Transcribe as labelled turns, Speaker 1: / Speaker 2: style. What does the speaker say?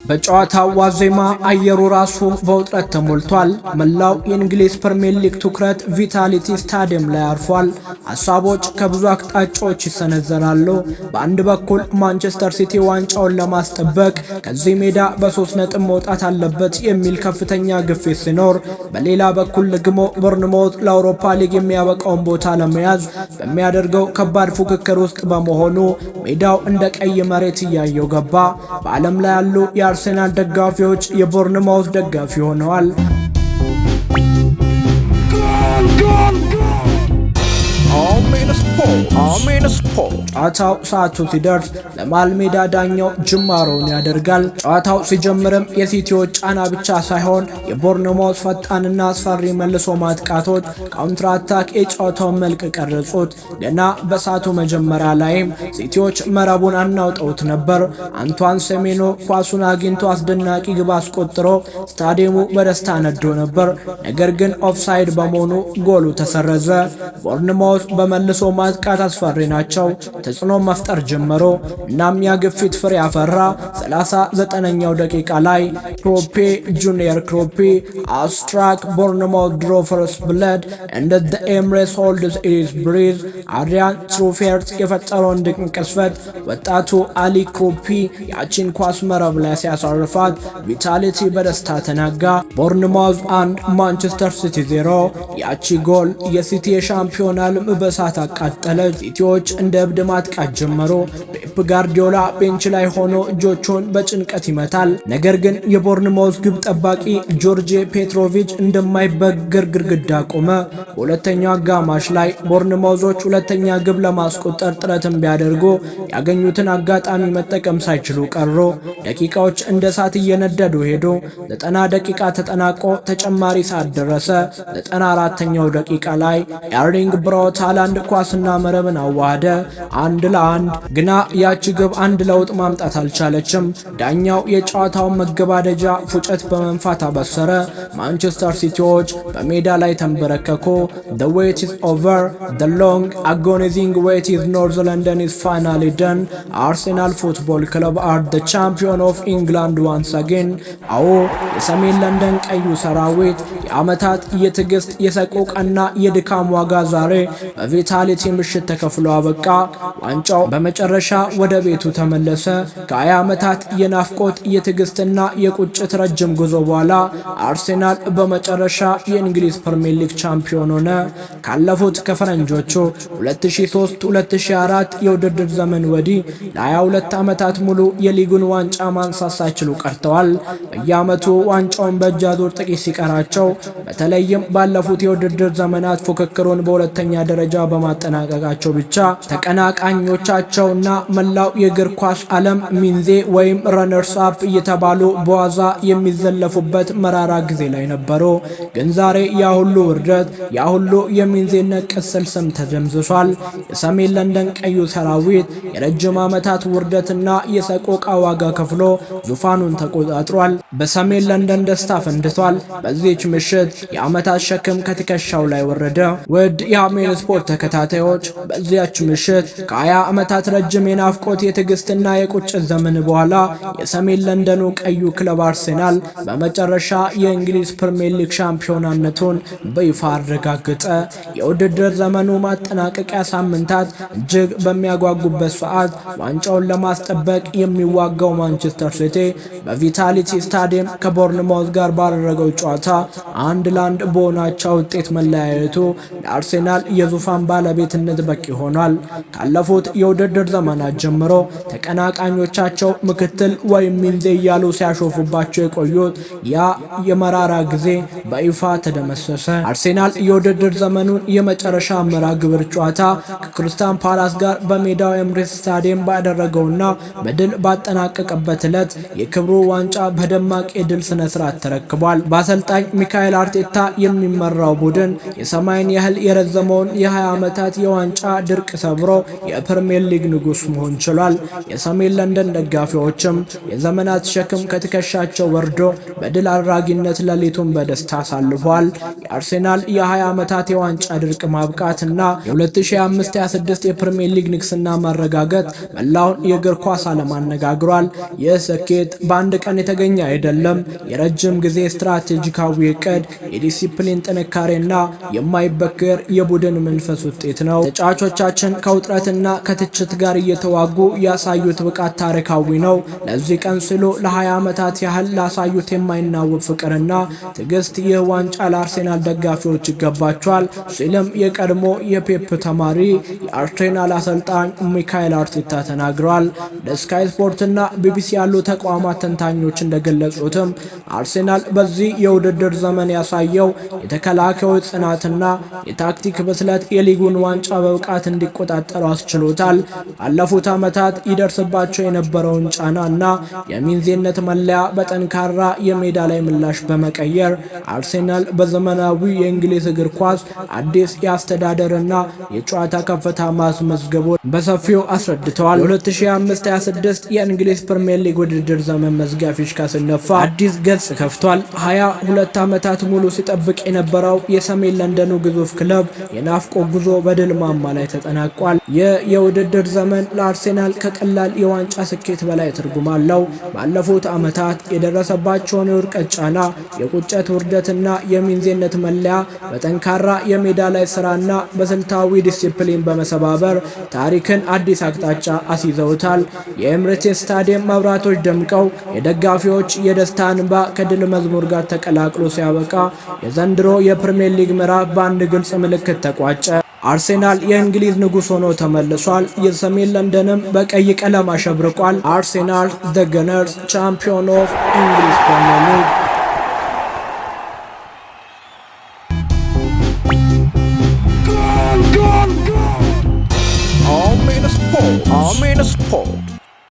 Speaker 1: በጨዋታው ዋዜማ አየሩ ራሱ በውጥረት ተሞልቷል። መላው የእንግሊዝ ፕሪሚየር ሊግ ትኩረት ቪታሊቲ ስታዲየም ላይ አርፏል። ሐሳቦች ከብዙ አቅጣጫዎች ይሰነዘራሉ። በአንድ በኩል ማንቸስተር ሲቲ ዋንጫውን ለማስጠበቅ ከዚህ ሜዳ በ3 ነጥብ መውጣት አለበት የሚል ከፍተኛ ግፊት ሲኖር፣ በሌላ በኩል ደግሞ ቦርንሞዝ ለአውሮፓ ሊግ የሚያበቃውን ቦታ ለመያዝ በሚያደርገው ከባድ ፉክክር ውስጥ በመሆኑ ሜዳው እንደ ቀይ መሬት እያየው ገባ። በዓለም ላይ ያሉ የአርሴናል ደጋፊዎች የቦርንማውዝ ደጋፊ ሆነዋል። ጨዋታው ሰዓቱ ሲደርስ ለመሃል ሜዳ ዳኛው ጅማሮውን ያደርጋል። ጨዋታው ሲጀምርም የሲቲዎች ጫና ብቻ ሳይሆን የቦርንማውዝ ፈጣንና አስፈሪ መልሶ ማጥቃቶች ካውንተር አታክ የጨዋታውን መልክ ቀረጹት። ገና በሰዓቱ መጀመሪያ ላይም ሲቲዎች መረቡን አናውጠውት ነበር። አንቷን ሴሜኖ ኳሱን አግኝቶ አስደናቂ ግብ አስቆጥሮ ስታዲየሙ በደስታ ነዶ ነበር። ነገር ግን ኦፍሳይድ በመሆኑ ጎሉ ተሰረዘ። ቦርንማውዝ በመልሶ ማጥቃት አስፈሪ ናቸው። ተጽዕኖ መፍጠር ጀመሩ። እናም ያ ግፊት ፍሬ ያፈራ። 39ኛው ደቂቃ ላይ ክሮፔ ጁኒየር ክሮፔ አስትራክ ቦርንማውዝ ድሮ ፈርስት ብለድ እንደ ኤምሬትስ ሆልድስ ኢትስ ብሪዝ አድሪያን ትሩፌርት የፈጠረውን ድንቅ ቅስፈት ወጣቱ አሊ ክሮፔ ያቺን ኳስ መረብ ላይ ሲያሳርፋት ቪታሊቲ በደስታ ተናጋ። ቦርንማውዝ 1 ማንቸስተር ሲቲ 0። ያቺ ጎል የሲቲ የሻምፒዮና ልም በሳት አቃጠለች። ሲቲዎች እንደ እብድ ማጥቃት ጀመሩ። ፔፕ ጋርዲዮላ ቤንች ላይ ሆኖ እጆቹን በጭንቀት ይመታል። ነገር ግን የቦርንማውዝ ግብ ጠባቂ ጆርጄ ፔትሮቪች እንደማይበገር ግድግዳ ቆመ። በሁለተኛው አጋማሽ ላይ ቦርንማውዞች ሁለተኛ ግብ ለማስቆጠር ጥረትን ቢያደርጉ ያገኙትን አጋጣሚ መጠቀም ሳይችሉ ቀሩ። ደቂቃዎች እንደ እሳት እየነደዱ ሄዱ። 90 ደቂቃ ተጠናቆ ተጨማሪ ሰዓት ደረሰ። 94ኛው ደቂቃ ላይ ኤርሊንግ ብራውት ሃላንድ ኳስና መረብን አዋሃደ 1-1። ግና ያቺ ግብ አንድ ለውጥ ማምጣት አልቻለችም። ዳኛው የጨዋታውን መገባደጃ ፉጨት በመንፋት አበሰረ። ማንቸስተር ሲቲዎች በሜዳ ላይ ተንበረከኩ። The wait is over. The long agonizing wait is North London is finally done. Arsenal Football Club are the champion of England once again. አዎ የሰሜን ለንደን ቀዩ ሰራዊት የዓመታት የትዕግስት የሰቆቃና የድካም ዋጋ ዛሬ በቪታሊቲ ምሽት ተከፍሎ አበቃ። ዋንጫው በመጨረሻ ወደ ቤቱ ተመለሰ። ከ20 ዓመታት የናፍቆት የትዕግስትና የቁጭት ረጅም ጉዞ በኋላ አርሴናል በመጨረሻ የእንግሊዝ ፕሪሚየር ሊግ ቻምፒዮን ሆነ። ካለፉት ከፈረንጆቹ 2003-2004 የውድድር ዘመን ወዲህ ለ22 ዓመታት ሙሉ የሊጉን ዋንጫ ማንሳት ሳይችሉ ቀርተዋል። በየዓመቱ ዋንጫውን በእጅ አዙር ጥቂት ሲቀራቸው፣ በተለይም ባለፉት የውድድር ዘመናት ፉክክሩን በሁለተኛ ደረጃ በማጠናቀቃቸው ብቻ ተቀናቃኞቻቸውና መላው የእግር ኳስ ዓለም ሚንዜ ወይም ረነርስ አፕ እየተባሉ በዋዛ የሚዘለፉበት መራራ ጊዜ ላይ ነበሩ። ግን ዛሬ ያ ሁሉ ውርደት፣ ያ ሁሉ የሚንዜነት ቅጽል ስም ተደምስሷል። የሰሜን ለንደን ቀዩ ሰራዊት የረጅም ዓመታት ውርደትና የሰቆቃ ዋጋ ከፍሎ ዙፋኑን ተቆጣጥሯል። በሰሜን ለንደን ደስታ ፈንድቷል። በዚህች ምሽት የዓመታት ሸክም ከትከሻው ላይ ወረደ። ውድ የአሜን ስፖርት ተከታታዮች በዚያች ምሽት ከ20 ዓመታት ረጅም የናፍቆት የትዕግስትና የቁጭት ዘመን በኋላ የሰሜን ለንደኑ ቀዩ ክለብ አርሴናል በመጨረሻ የእንግሊዝ ፕሪሚየር ሊግ ሻምፒዮናነቱን በይፋ አረጋገጠ። የውድድር ዘመኑ ማጠናቀቂያ ሳምንታት እጅግ በሚያጓጉበት ሰዓት ዋንጫውን ለማስጠበቅ የሚዋጋው ማንቸስተር ሲቲ በቪታሊቲ ስታዲየም ከቦርንማውዝ ጋር ባደረገው ጨዋታ 1-1 በሆናቸው ውጤት መለያየቱ ለአርሴናል የዙፋን ባለቤትነት በቂ ሆኗል። ካለፉት የውድድር ዘመናት ጀምሮ ተቀናቃኞቻቸው ምክትል ወይም ሚንዜ እያሉ ሲያሾፉባቸው የቆዩት ያ የመራራ ጊዜ በይፋ ተደመሰሰ። አርሴናል የውድድር ዘመኑን የመጨረሻ መርሃ ግብር ጨዋታ ከክሪስታል ፓላስ ጋር በሜዳው ኤምሬትስ ስታዲየም ባደረገውና በድል ባጠናቀቀበት ዕለት የክብሩ ዋንጫ በደማቅ የድል ስነ ስርዓት ተረክቧል። በአሰልጣኝ ሚካኤል አርቴታ የሚመራው ቡድን የሰማይን ያህል የረዘመውን የ20 ዓመታት የዋንጫ ድርቅ ሰብሮ የፕሪሚየር ሊግ ንጉስ መሆን ችሏል። የሰሜን ለንደን ደጋፊዎችም የዘመናት ሸክም ከትከሻቸው ወርዶ በድል አድራጊነት ሌሊቱን በደስታ አሳልፏል። የአርሴናል የ20 ዓመታት የዋንጫ ድርቅ ማብቃትና የ2025-26 የፕሪሚየር ሊግ ንግስና ማረጋገጥ መላውን የእግር ኳስ ዓለም አነጋግሯል። ይህ ስኬት በአንድ ቀን የተገኘ አይደለም። የረጅም ጊዜ ስትራቴጂካዊ እቅድ፣ የዲሲፕሊን ጥንካሬና የማይበገር የቡድን መንፈስ ውጤት ነው። ተጫዋቾቻችን ከውጥረትና ከትችት ጋር እየተዋጉ ያሳዩት ብቃት ታሪካዊ ነው። ለዚህ ቀን ሲሉ ለ20 ዓመታት ያህል ላሳዩት የማይናወጥ ፍቅርና ትዕግስት ይህ ዋንጫ ለአርሴናል ደጋፊዎች ይገባቸዋል ሲልም የቀድሞ የፔፕ ተማሪ የአርሴናል አሰልጣኝ ሚካኤል አርቴታ ተናግረዋል። ለስካይ ስፖርትና ቢቢሲ ያሉ ተቋማት ተንታኞች እንደገለጹትም አርሴናል በዚህ የውድድር ዘመን ያሳየው የተከላካዮች ጽናትና የታክቲክ ብስለት የሊጉን ዋንጫ በብቃት እንዲቆጣጠሩ አስችሎታል። ባለፉት ዓመታት ይደርስባቸው የነበረውን ጫና እና የሚንዜነት መለያ በጠንካራ የሜዳ ላይ ምላሽ በመቀየር አርሴናል በዘመናዊ የእንግሊዝ እግር ኳስ አዲስ የአስተዳደርና የጨዋታ ከፍታ ማስመዝገቡ በሰፊው አስረድተዋል። የ2025-26 የእንግሊዝ ፕሪሚየር ሊግ ውድድር ዘመን መዝጊያ ፊሽካ ሲነፋ አዲስ ገጽ ከፍቷል። 22 ዓመታት ሙሉ ሲጠብቅ የነበረው የሰሜን ለንደኑ ግዙፍ ክለብ የናፍቆ ጉዞ በድል ማማ ላይ ተጠናቋል። ይህ የውድድር ዘመን ለአርሴናል ከቀላል የዋንጫ ስኬት በላይ ትርጉም አለው። ባለፉት ዓመታት የደረሰባቸውን የውድቀት ጫና፣ የቁጭት ውርደትና የሚንዜነት መለያ በጠንካራ የሜዳ ላይ ስራና በስልታዊ ዲሲፕሊን በመሰባበር ታሪክን አዲስ አቅጣጫ አስይዘውታል። የኤምሬትስ ስታዲየም መብራቶች ደምቀው የደጋፊዎች የደስታ እንባ ከድል መዝሙር ጋር ተቀላቅሎ ሲያበቃ የዘንድሮ የፕሪሚየር ሊግ ምዕራፍ በአንድ ግልጽ ምልክት ተቋጨ። አርሴናል የእንግሊዝ ንጉስ ሆኖ ተመልሷል። የሰሜን ለንደንም በቀይ ቀለም አሸብርቋል። አርሴናል ዘ ገነርስ ቻምፒዮን ኦፍ እንግሊዝ ፕሪሚየር ሊግ